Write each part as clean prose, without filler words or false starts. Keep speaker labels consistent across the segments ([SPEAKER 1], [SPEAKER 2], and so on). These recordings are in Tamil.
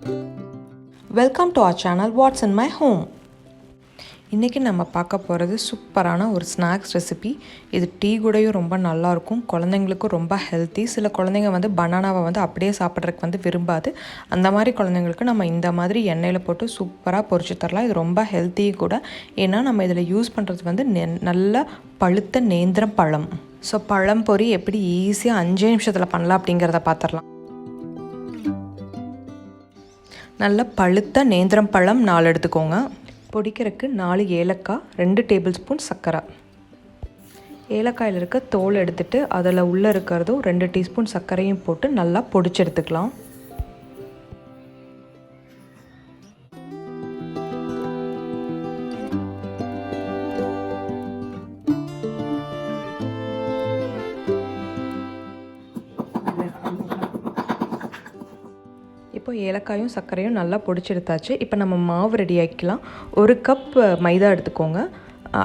[SPEAKER 1] Welcome to our channel What's in my home. இன்றைக்கி நம்ம பார்க்க போகிறது சூப்பரான ஒரு ஸ்நாக்ஸ் ரெசிபி. இது டீ கூடயும் ரொம்ப நல்லாயிருக்கும், குழந்தைங்களுக்கும் ரொம்ப ஹெல்த்தி. சில குழந்தைங்க வந்து பனானாவை வந்து அப்படியே சாப்பிட்றதுக்கு வந்து விரும்பாது. அந்த மாதிரி குழந்தைங்களுக்கு நம்ம இந்த மாதிரி எண்ணெயில் போட்டு சூப்பராக பொரிச்சு தரலாம். இது ரொம்ப ஹெல்த்தி கூட. ஏன்னா நம்ம இதில் யூஸ் பண்ணுறது வந்து நல்ல பழுத்த நேந்திரம் பழம். ஸோ பழம் பொரி எப்படி ஈஸியாக 5 நிமிஷத்தில் பண்ணலாம் அப்படிங்கிறத பார்த்துடலாம். நல்ல பழுத்த நேந்திரம் பழம் 4 எடுத்துக்கோங்க. பொடிக்கிறதுக்கு 4 ஏலக்காய், 2 டேபிள் ஸ்பூன் சர்க்கரை. ஏலக்காயில் இருக்க தோல் எடுத்துகிட்டு அதில் உள்ளே இருக்கிறதும் 2 டீஸ்பூன் சர்க்கரையும் போட்டு நல்லா பொடிச்சு எடுத்துக்கலாம். இப்போ ஏலக்காயும் சர்க்கரையும் நல்லா பொடிச்செடுத்தாச்சு. இப்போ நம்ம மாவு ரெடி ஆக்கிக்கலாம். 1 கப் மைதா எடுத்துக்கோங்க,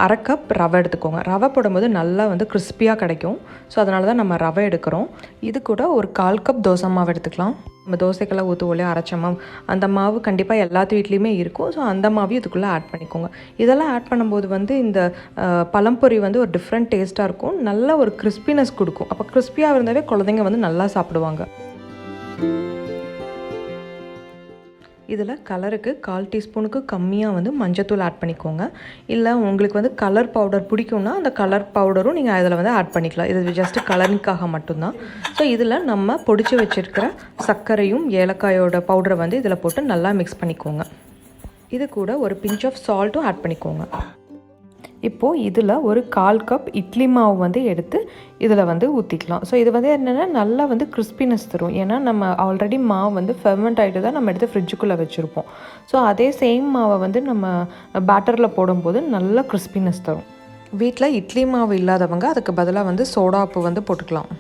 [SPEAKER 1] 1/2 கப் ரவை எடுத்துக்கோங்க. ரவை போடும்போது நல்லா வந்து கிறிஸ்பியாக கிடைக்கும். ஸோ அதனால தான் நம்ம ரவை எடுக்கிறோம். இது கூட ஒரு 1/4 கப் தோசை மாவு எடுத்துக்கலாம். நம்ம தோசைக்கெல்லாம் ஊற்றுவோலையே அரைச்ச மாவு, அந்த மாவு கண்டிப்பாக எல்லாத்து வீட்லேயுமே இருக்கும். ஸோ அந்த மாவையும் இதுக்குள்ளே ஆட் பண்ணிக்கோங்க. இதெல்லாம் ஆட் பண்ணும்போது வந்து இந்த பழம்பொரி வந்து ஒரு டிஃப்ரெண்ட் டேஸ்ட்டாக இருக்கும், நல்ல ஒரு கிறிஸ்பினஸ் கொடுக்கும். அப்போ கிறிஸ்பியாக இருந்தாவே குழந்தைங்க வந்து நல்லா சாப்பிடுவாங்க. இதில் கலருக்கு 1/4 டீஸ்பூனுக்கு கம்மியாக வந்து மஞ்சத்தூள் ஆட் பண்ணிக்கோங்க. இல்லை உங்களுக்கு வந்து கலர் பவுடர் பிடிக்கும்னா அந்த கலர் பவுடரும் நீங்கள் அதில் வந்து ஆட் பண்ணிக்கலாம். இது ஜஸ்ட்டு கலருக்காக மட்டும்தான். ஸோ இதில் நம்ம பொடிச்சு வச்சுருக்கிற சர்க்கரையும் ஏலக்காயோட பவுடரை வந்து இதில் போட்டு நல்லா மிக்ஸ் பண்ணிக்கோங்க. இது கூட ஒரு பிஞ்ச் ஆஃப் சால்ட்டும் ஆட் பண்ணிக்கோங்க. இப்போது இதில் ஒரு 1/4 கப் இட்லி மாவு வந்து எடுத்து இதில் வந்து ஊற்றிக்கலாம். ஸோ இது வந்து என்னென்னா நல்லா வந்து கிறிஸ்பினஸ் தரும். ஏன்னா நம்ம ஆல்ரெடி மாவு வந்து ஃபெர்மெண்ட் ஆகிட்டு தான் நம்ம எடுத்து ஃப்ரிட்ஜுக்குள்ளே வச்சுருப்போம். ஸோ அதே சேம் மாவை வந்து நம்ம பேட்டரில் போடும்போது நல்லா கிறிஸ்பினஸ் தரும். வீட்டில் இட்லி மாவு இல்லாதவங்க அதுக்கு பதிலாக வந்து சோடா உப்பு வந்து போட்டுக்கலாம்.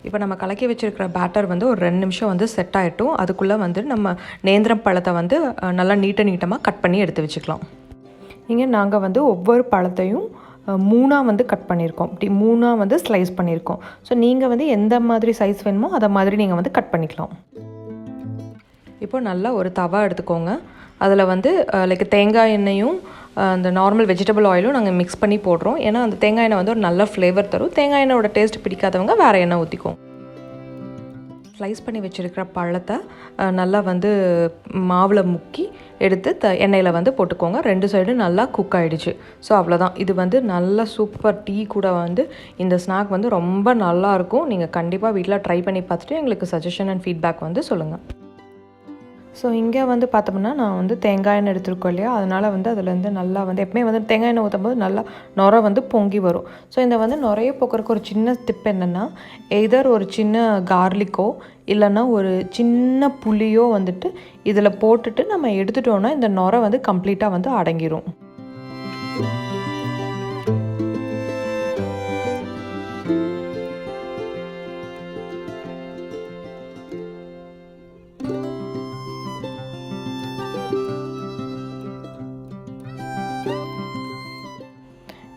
[SPEAKER 1] இப்போ நம்ம கலக்கி வச்சுருக்கிற பேட்டர் வந்து ஒரு 2 நிமிஷம் வந்து செட் ஆகிட்டும். அதுக்குள்ளே வந்து நம்ம நேந்திரம் பழத்தை வந்து நல்லா நீட்டமாக கட் பண்ணி எடுத்து வச்சுக்கலாம். இங்கே நாங்கள் வந்து ஒவ்வொரு பழத்தையும் 3 வந்து கட் பண்ணியிருக்கோம். இப்படி 3 வந்து ஸ்லைஸ் பண்ணியிருக்கோம். ஸோ நீங்கள் வந்து எந்த மாதிரி சைஸ் வேணுமோ அதை மாதிரி நீங்கள் வந்து கட் பண்ணிக்கலாம். இப்போ நல்லா ஒரு தவா எடுத்துக்கோங்க. அதில் வந்து லைக் தேங்காய் எண்ணெயும் அந்த நார்மல் வெஜிடபிள் ஆயிலும் நாங்கள் மிக்ஸ் பண்ணி போடுறோம். ஏன்னா அந்த தேங்காய் எண்ணெய் வந்து ஒரு நல்ல ஃப்ளேவர் தரும். தேங்காய் எண்ணெயோட டேஸ்ட் பிடிக்காதவங்க வேறு எண்ணெய் ஊற்றிக்கும். ஸ்லைஸ் பண்ணி வச்சுருக்கிற பழத்தை நல்லா வந்து மாவில் முக்கி எடுத்து எண்ணெயில் வந்து போட்டுக்கோங்க. 2 சைடும் நல்லா குக் ஆகிடுச்சு. ஸோ அவ்வளோதான். இது வந்து நல்ல சூப்பர் டீ கூட வந்து இந்த ஸ்நாக் வந்து ரொம்ப நல்லாயிருக்கும். நீங்கள் கண்டிப்பாக வீட்டில் ட்ரை பண்ணி பார்த்துட்டு எங்களுக்கு சஜஷன் அண்ட் ஃபீட்பேக் வந்து சொல்லுங்கள். ஸோ இங்கே வந்து பார்த்தோம்னா நான் வந்து தேங்காய் எண்ணெய் எடுத்துருக்கோம் இல்லையா, அதனால் வந்து அதுலேருந்து நல்லா வந்து எப்பவுமே வந்து தேங்காய் எண்ணெய் ஊற்றும் போது நல்லா நுரை வந்து பொங்கி வரும். ஸோ இந்த வந்து நுரைய போக்குறதுக்கு ஒரு சின்ன டிப் என்னென்னா, எதர் ஒரு சின்ன கார்லிக்கோ இல்லைன்னா ஒரு சின்ன புளியோ வந்துட்டு இதில் போட்டுட்டு நம்ம எடுத்துட்டோன்னா இந்த நுரை வந்து கம்ப்ளீட்டாக வந்து அடங்கிடும்.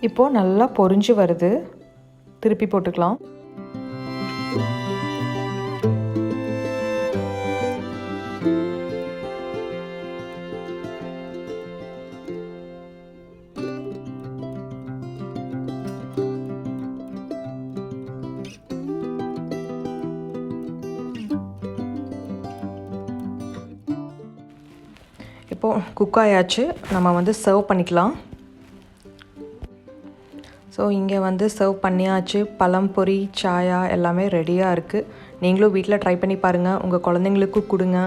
[SPEAKER 1] இப்போது நல்லா பொரிஞ்சு வருது. திருப்பி போட்டுக்கலாம். இப்போது குக் ஆயாச்சு. நம்ம வந்து சர்வ் பண்ணிக்கலாம். ஸோ இங்கே வந்து சர்வ் பண்ணியாச்சு. பழம் பொரி, சாயா எல்லாமே ரெடியாக இருக்குது. நீங்களும் வீட்டில் ட்ரை பண்ணி பாருங்கள். உங்கள் குழந்தைங்களுக்கும் கொடுங்க.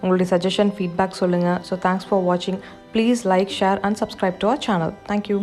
[SPEAKER 1] உங்களுடைய சஜஷன் ஃபீட்பேக் சொல்லுங்கள். ஸோ தேங்க்ஸ் ஃபார் வாட்சிங். Please like, share and subscribe to our channel. Thank you.